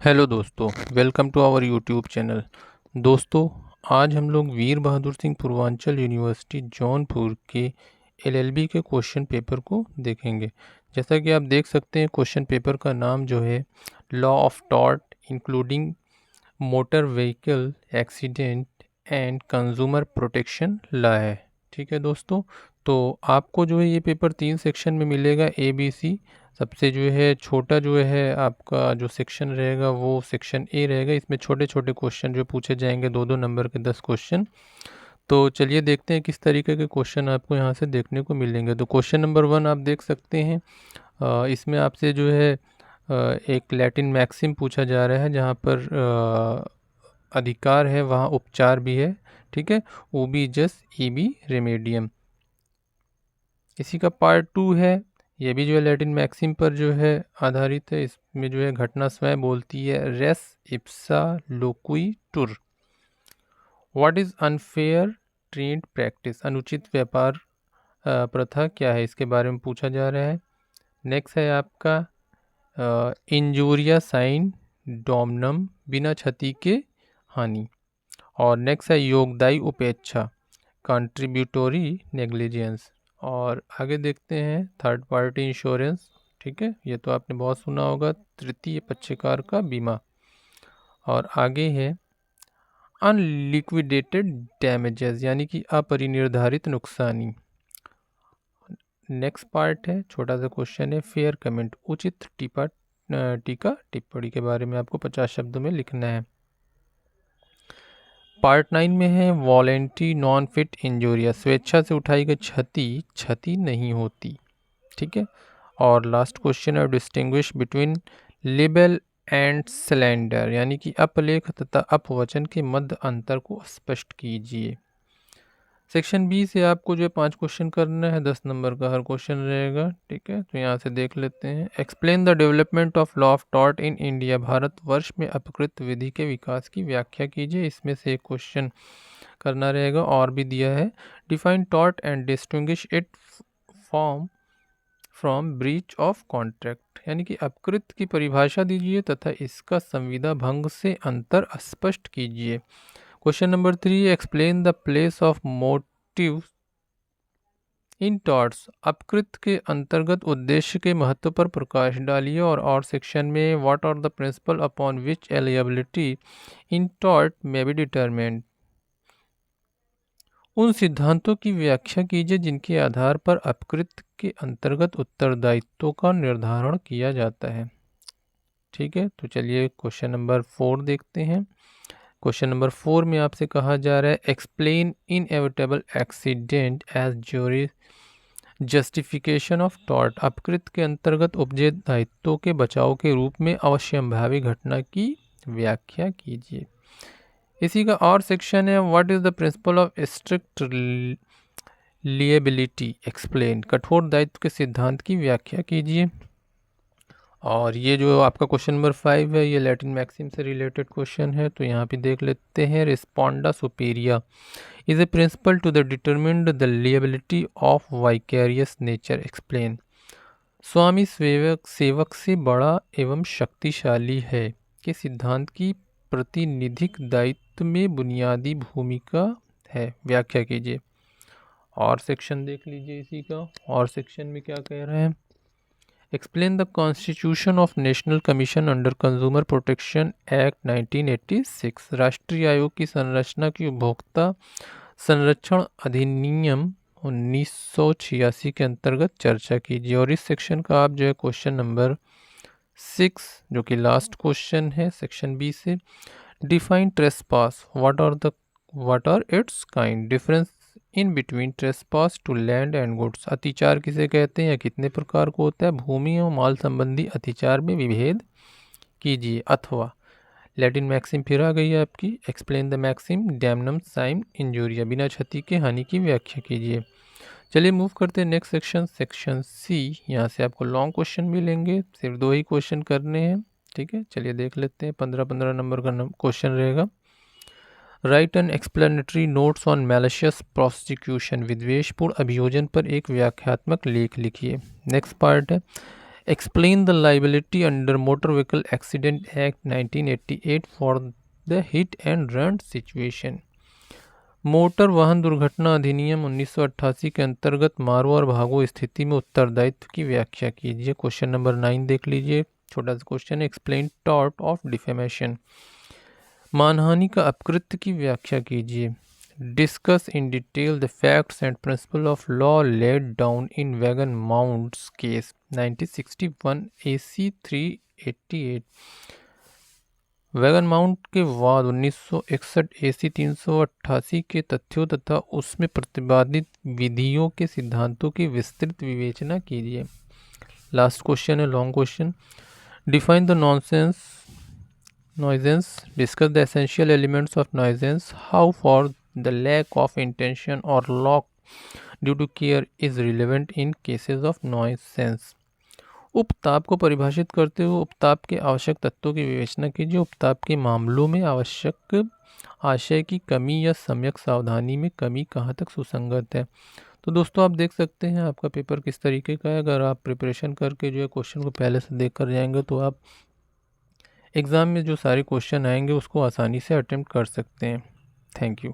Hello दोस्तों, welcome to our YouTube channel. दोस्तों, आज हम लोग वीर बहादुर सिंह पूर्वांचल यूनिवर्सिटी जौनपुर के एलएलबी के क्वेश्चन पेपर को देखेंगे। जैसा कि आप देख सकते हैं, क्वेश्चन पेपर का नाम जो है law of tort including motor vehicle accident and consumer protection law है। ठीक है दोस्तों, तो आपको जो है ये पेपर 3 सेक्शन में मिलेगा, ए बी सी। सबसे जो है छोटा जो है आपका जो सेक्शन रहेगा वो सेक्शन ए रहेगा। इसमें छोटे छोटे क्वेश्चन जो पूछे जाएंगे, 2-2 नंबर के 10 क्वेश्चन। तो चलिए देखते हैं किस तरीके के क्वेश्चन आपको यहाँ से देखने को मिलेंगे। तो क्वेश्चन नंबर 1 आप देख सकते हैं। इसमें आपसे जो है एक लैटिन मैक्सिम पूछा जा रहा है, जहाँ पर अधिकार है वहाँ उपचार भी है। ठीक है, उबी जस ईबी रेमेडियम। इसी का पार्ट 2 है। ये भी जो है लैटिन मैक्सिम पर जो है आधारित है। इसमें जो है घटना स्वयं बोलती है रेस इप्सा लोक्वी टुर। What is unfair trade practice, अनुचित व्यापार प्रथा क्या है, इसके बारे में पूछा जा रहा है। नेक्स्ट है आपका इंजूरिया साइन डोमनम, बिना क्षति के हानि। और नेक्स्ट है योगदायी उपेक्षा, कंट्रीब्यूटरी नेग्लिजेंस। और आगे देखते हैं थर्ड पार्टी इंश्योरेंस। ठीक है, ये तो आपने बहुत सुना होगा, तृतीय पक्षकार का बीमा। और आगे है अनलिक्विडेटेड डैमेजेस, यानी कि अपरिनिर्धारित नुकसानी। नेक्स्ट पार्ट है, छोटा सा क्वेश्चन है, फेयर कमेंट, उचित टीका टिप्पणी के बारे में आपको 50 शब्दों में लिखना है। पार्ट 9 में है वॉलेंट्री नॉन फिट इंजोरिया, स्वेच्छा से उठाई गई क्षति नहीं होती। ठीक है, और लास्ट क्वेश्चन है डिस्टिंग्विश बिटवीन लिबेल एंड सिलेंडर, यानी कि अपलेख तथा अपवचन के मध्य अंतर को स्पष्ट कीजिए। सेक्शन बी से आपको जो है 5 क्वेश्चन करना है, 10 नंबर का हर क्वेश्चन रहेगा। ठीक है, तो यहाँ से देख लेते हैं। Explain the development of law of tort in India, Bharatvarsh में अपकृत विधि के विकास की व्याख्या कीजिए। इसमें से एक क्वेश्चन करना रहेगा, और भी दिया है। Define tort and distinguish it from breach of contract, यानी कि अपकृत की परिभाषा दीजिए तथा इसका संविदा भंग से अंतर स्पष्ट कीजिए। Question number 3, explain the place of motive in torts, अपकृत के अंतर्गत उद्देश्य के महत्व पर प्रकाश डालिए। और सेक्शन में what are the principle upon which eligibility in tort may be determined, उन सिद्धांतों की व्याख्या कीजिए जिनके आधार पर अपकृत के अंतर्गत उत्तरदायित्वों का निर्धारण किया जाता है। ठीक है, तो चलिए क्वेश्चन नंबर 4 देखते हैं। क्वेश्चन नंबर 4 में आपसे कहा जा रहा है explain inevitable accident as justification of tort, अपकृत के अंतर्गत उपजे दायित्वों के बचाव के रूप में अवश्यंभावी घटना की व्याख्या कीजिए। इसी का और सेक्शन है what is the principle of strict liability, explain, कठोर दायित्व के सिद्धांत की व्याख्या कीजिए। और ये जो आपका क्वेश्चन नंबर 5 है, ये लैटिन मैक्सिम से रिलेटेड क्वेश्चन है, तो यहाँ पे देख लेते हैं। Respondeat superior is a principle to the determined the liability of vicarious nature, explain, स्वामी सेवक से बड़ा एवं शक्तिशाली है के सिद्धांत की प्रतिनिधिक दायित्व में बुनियादी भूमिका है, व्याख्या कीजिए। और सेक्शन देख लीजिए इसी का। और सेक्शन में क्या कह रहे हैं, explain the constitution of national commission under consumer protection act 1986, राष्ट्रीय आयोग की संरचना की उपभोक्ता संरक्षण अधिनियम 1986 के अंतर्गत चर्चा कीजिए। और इस सेक्शन का आप जो है क्वेश्चन नंबर 6, जो कि लास्ट क्वेश्चन है सेक्शन बी से, define trespass, what are its kind, difference in between trespass to land and goods, अतिचार किसे कहते हैं या कितने प्रकार को होता है, भूमि और माल संबंधी अतिचार में विभेद कीजिए। अथवा लैटिन मैक्सिम फिर आ गई है आपकी, explain the maxim damnum sine injuria, बिना क्षति के हानि की व्याख्या कीजिए। चलिए मूव करते हैं नेक्स्ट सेक्शन, सेक्शन सी। यहाँ से आपको लॉन्ग क्वेश्चन मिलेंगे, सिर्फ 2 ही क्वेश्चन करने हैं। ठीक है, चलिए देख लेते हैं। 15-15 नंबर का क्वेश्चन रहेगा। Write an explanatory notes on malicious prosecution, विद्वेषपूर्ण अभियोजन पर एक व्याख्यात्मक लेख लिखिए। नेक्स्ट पार्ट है explain the liability under motor vehicle accident act 1988 for the hit and run situation. Motor वाहन दुर्घटना अधिनियम 1988 के अंतर्गत मारो और भागो स्थिति में उत्तरदायित्व की व्याख्या कीजिए। क्वेश्चन नंबर 9 देख लीजिए, छोटा सा क्वेश्चन है। Explain tort of defamation. मानहानि का अपकृत्य की व्याख्या कीजिए। Discuss in detail the facts and principle of law laid down in Wagon Mounts case 1961 AC 388। Wagon Mount के वाद 1961 AC 388 के तथ्यों तथा उसमें प्रतिपादित विधियों के सिद्धांतों की विस्तृत विवेचना कीजिए। लास्ट क्वेश्चन है, long question. Define the nuisance, discuss the essential elements of nuisance, how for the lack of intention or loss due to care is relevant in cases of nuisance। उपताप को परिभाषित करते हुए उपताप के आवश्यक तत्वों की विवेचना कीजिए। उपताप के मामलों में आवश्यक आशय की कमी या सम्यक सावधानी में कमी कहाँ तक सुसंगत है। तो दोस्तों आप देख सकते हैं आपका पेपर किस तरीके का है। अगर आप प्रिपरेशन करके जो है क्वेश्चन को पहले से देख कर जाएंगे तो आप एग्ज़ाम में जो सारे क्वेश्चन आएंगे उसको आसानी से अटेम्प्ट कर सकते हैं। Thank you.